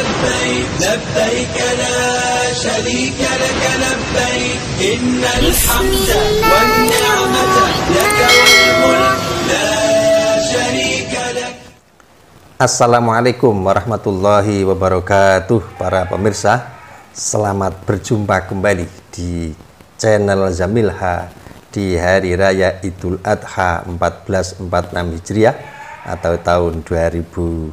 لبيك لبيك لا شريك لك لبيك إن الحمد والنعمة لك والملك لا شريك لك. Assalamualaikum warahmatullahi wabarakatuh. Para pemirsa, selamat berjumpa kembali di channel Zamilha di Hari Raya Idul Adha 1446 Hijriah atau tahun 2025.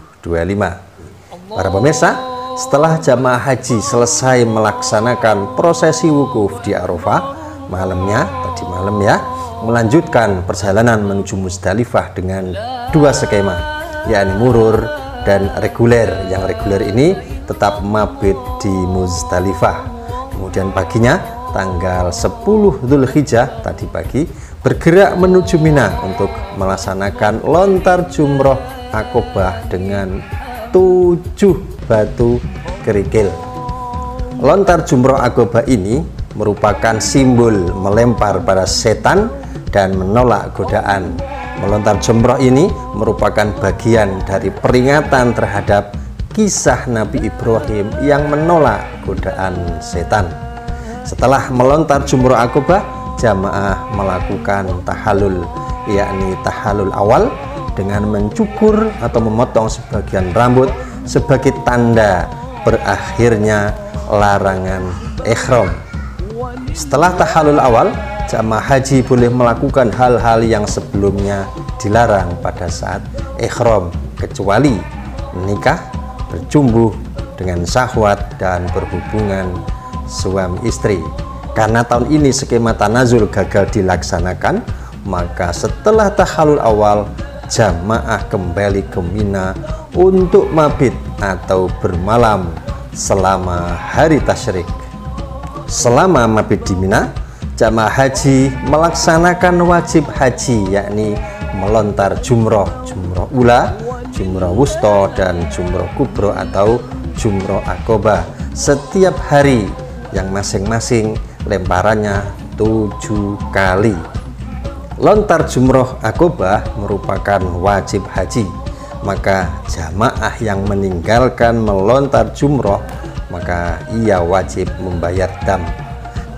Para pemirsa, setelah jamaah haji selesai melaksanakan prosesi wukuf di Arafah tadi malam melanjutkan perjalanan menuju Muzdalifah dengan dua skema, yakni murur dan reguler. Yang reguler ini tetap mabit di Muzdalifah. Kemudian paginya tanggal 10 Dzulhijjah tadi pagi bergerak menuju Mina untuk melaksanakan lontar jumroh Aqobah dengan 7 batu kerikil. Lontar jumroh Aqobah ini merupakan simbol melempar pada setan dan menolak godaan. Melontar jumroh ini merupakan bagian dari peringatan terhadap kisah Nabi Ibrahim yang menolak godaan setan. Setelah melontar jumroh Aqobah, jamaah melakukan tahallul, yakni tahallul awal dengan mencukur atau memotong sebagian rambut sebagai tanda berakhirnya larangan ihram. Setelah tahallul awal, jamaah haji boleh melakukan hal-hal yang sebelumnya dilarang pada saat ihram, kecuali menikah, berjumbuh dengan syahwat, dan berhubungan suami istri. Karena tahun ini skema tanazul gagal dilaksanakan, maka setelah tahallul awal, jamaah kembali ke Mina untuk mabit atau bermalam selama hari tasyrik. Selama mabit di Mina, jamaah haji melaksanakan wajib haji, yakni melontar jumroh ula, jumroh wusta, dan jumroh kubro atau jumroh Aqobah setiap hari, yang masing-masing lemparannya 7 kali. Lontar jumroh Aqobah merupakan wajib haji, maka jamaah yang meninggalkan melontar jumroh maka ia wajib membayar dam.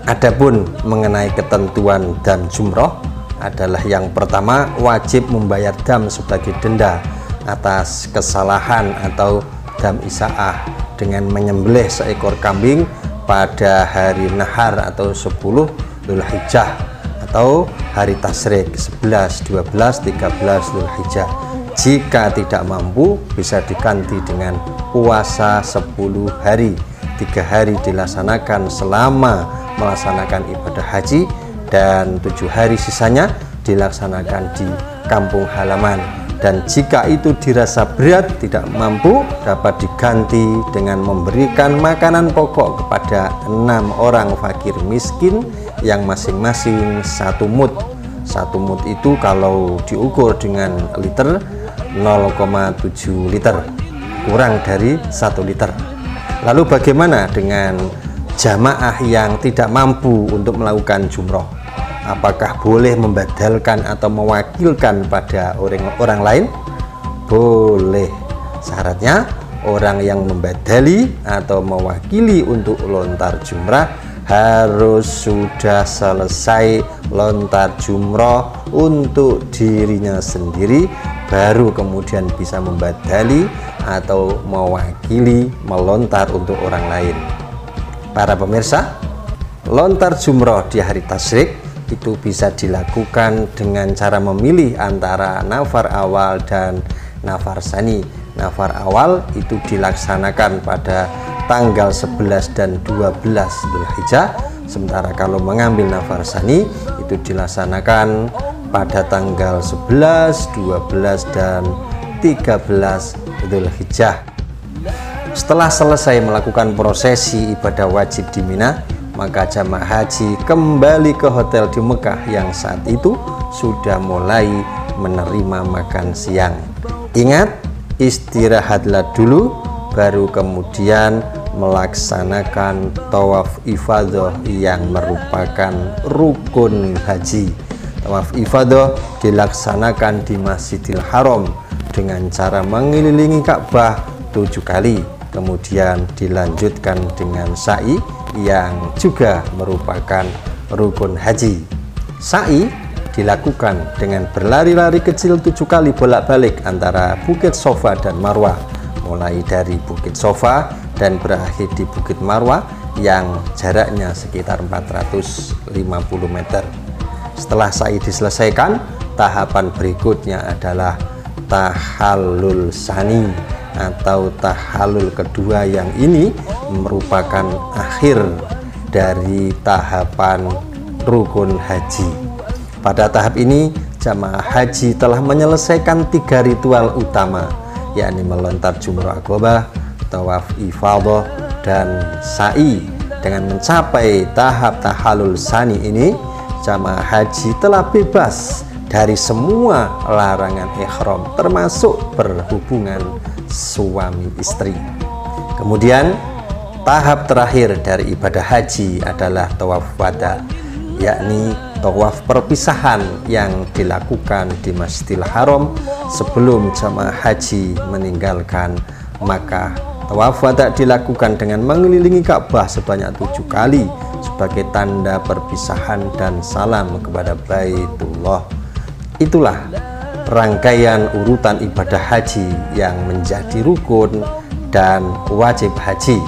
Adapun mengenai ketentuan dam jumroh adalah yang pertama, wajib membayar dam sebagai denda atas kesalahan atau dam isaah dengan menyembelih seekor kambing pada hari nahar atau 10 Dzulhijjah atau hari tasyrik 11, 12, 13 Dzulhijjah. Jika tidak mampu, bisa diganti dengan puasa 10 hari. 3 hari dilaksanakan selama melaksanakan ibadah haji dan 7 hari sisanya dilaksanakan di kampung halaman. Dan jika itu dirasa berat, tidak mampu, dapat diganti dengan memberikan makanan pokok kepada 6 orang fakir miskin yang masing-masing 1 mud. 1 mud itu kalau diukur dengan liter 0,7 liter, kurang dari 1 liter. Lalu bagaimana dengan jamaah yang tidak mampu untuk melakukan jumroh? Apakah boleh membadalkan atau mewakilkan pada orang lain? Boleh. Syaratnya orang yang membadali atau mewakili untuk lontar jumrah harus sudah selesai lontar jumroh untuk dirinya sendiri, baru kemudian bisa membadali atau mewakili melontar untuk orang lain. Para pemirsa, lontar jumroh di hari tasyrik itu bisa dilakukan dengan cara memilih antara nafar awal dan nafar sani. Nafar awal itu dilaksanakan pada tanggal 11 dan 12 Dzulhijjah, sementara kalau mengambil nafar sani itu dilaksanakan pada tanggal 11, 12, dan 13 Dzulhijjah. Setelah selesai melakukan prosesi ibadah wajib di Mina, maka jamaah haji kembali ke hotel di Mekah yang saat itu sudah mulai menerima makan siang. Ingat, istirahatlah dulu, baru kemudian melaksanakan tawaf ifadah yang merupakan rukun haji. Tawaf ifadah dilaksanakan di Masjidil Haram dengan cara mengelilingi Ka'bah 7 kali. kemudian dilanjutkan dengan sa'i yang juga merupakan rukun haji. Sa'i dilakukan dengan berlari-lari kecil 7 kali bolak-balik antara Bukit Sofa dan Marwah, mulai dari Bukit Sofa dan berakhir di Bukit Marwah yang jaraknya sekitar 450 meter. Setelah sa'i diselesaikan, tahapan berikutnya adalah tahallul sani atau tahallul kedua, yang ini merupakan akhir dari tahapan rukun haji. Pada tahap ini jamaah haji telah menyelesaikan 3 ritual utama, yakni melontar jumrah aqabah, tawaf ifadah, dan sa'i. Dengan mencapai tahap tahallul sani ini, jamaah haji telah bebas dari semua larangan ihram, termasuk berhubungan suami istri. Kemudian tahap terakhir dari ibadah haji adalah tawaf wada, yakni tawaf perpisahan yang dilakukan di Masjidil Haram sebelum jamaah haji meninggalkan Makkah. Tawaf wada dilakukan dengan mengelilingi Ka'bah sebanyak 7 kali sebagai tanda perpisahan dan salam kepada Baitullah. Itulah rangkaian urutan ibadah haji yang menjadi rukun dan wajib haji.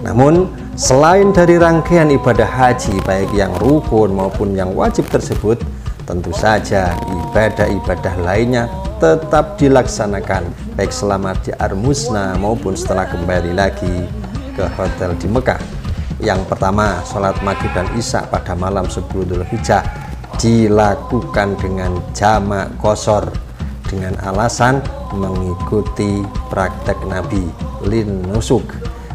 Namun selain dari rangkaian ibadah haji, baik yang rukun maupun yang wajib tersebut, tentu saja ibadah-ibadah lainnya tetap dilaksanakan, baik selama di Armusna maupun setelah kembali lagi ke hotel di Mekah. Yang pertama, sholat maghrib dan isya pada malam 10 Dzulhijjah dilakukan dengan jamak qashar dengan alasan mengikuti praktek Nabi lin nusuk.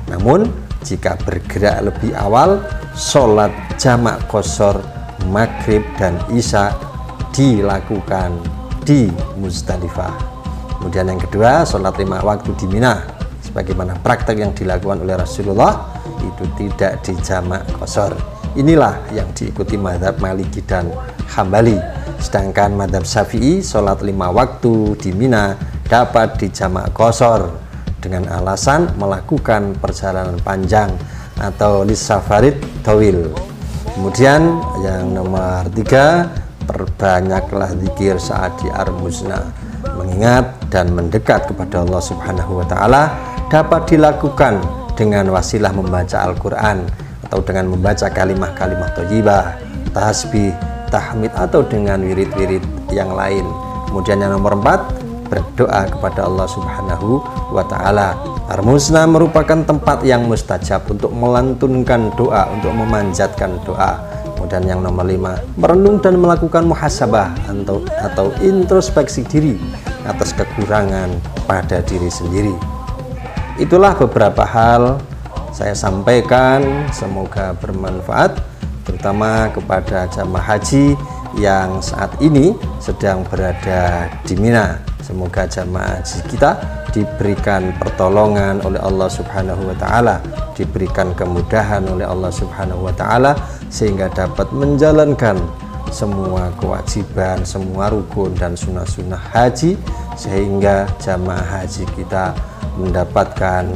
Namun jika bergerak lebih awal, sholat jamak qashar maghrib dan isya dilakukan di Muzdalifah. Kemudian yang kedua, sholat 5 waktu di Mina, sebagaimana praktek yang dilakukan oleh Rasulullah, itu tidak di jamak qashar. Inilah yang diikuti mazhab Maliki dan Hambali. Sedangkan mazhab Syafi'i, sholat 5 waktu di Mina dapat di jamak qashar dengan alasan melakukan perjalanan panjang atau lisafarid tawil. Kemudian yang nomor 3, perbanyaklah zikir saat di Armusna. Mengingat dan mendekat kepada Allah Subhanahu wa Ta'ala dapat dilakukan dengan wasilah membaca Al-Quran atau dengan membaca kalimah-kalimah thayyibah, tasbih, tahmid, atau dengan wirid-wirid yang lain. Kemudian yang nomor 4, berdoa kepada Allah Subhanahu wa Ta'ala. Armusna merupakan tempat yang mustajab untuk melantunkan doa, untuk memanjatkan doa. Kemudian yang nomor 5, merenung dan melakukan muhasabah atau introspeksi diri atas kekurangan pada diri sendiri. Itulah beberapa hal saya sampaikan, semoga bermanfaat, terutama kepada jamaah haji yang saat ini sedang berada di Mina. Semoga jamaah haji kita diberikan pertolongan oleh Allah Subhanahu wa Ta'ala, diberikan kemudahan oleh Allah Subhanahu wa Ta'ala, sehingga dapat menjalankan semua kewajiban, semua rukun dan sunnah-sunnah haji, sehingga jamaah haji kita mendapatkan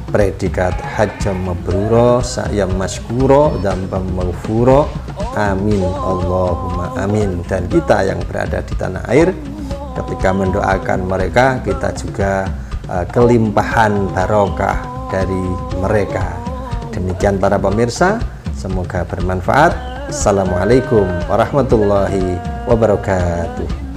predikat hajjam mabruro, sa'yam masykuro, dzambam maghfuro. Amin Allahumma amin. Dan kita yang berada di tanah air, ketika mendoakan mereka, kita juga kelimpahan barokah dari mereka. Demikian para pemirsa, semoga bermanfaat. Assalamualaikum warahmatullahi wabarakatuh.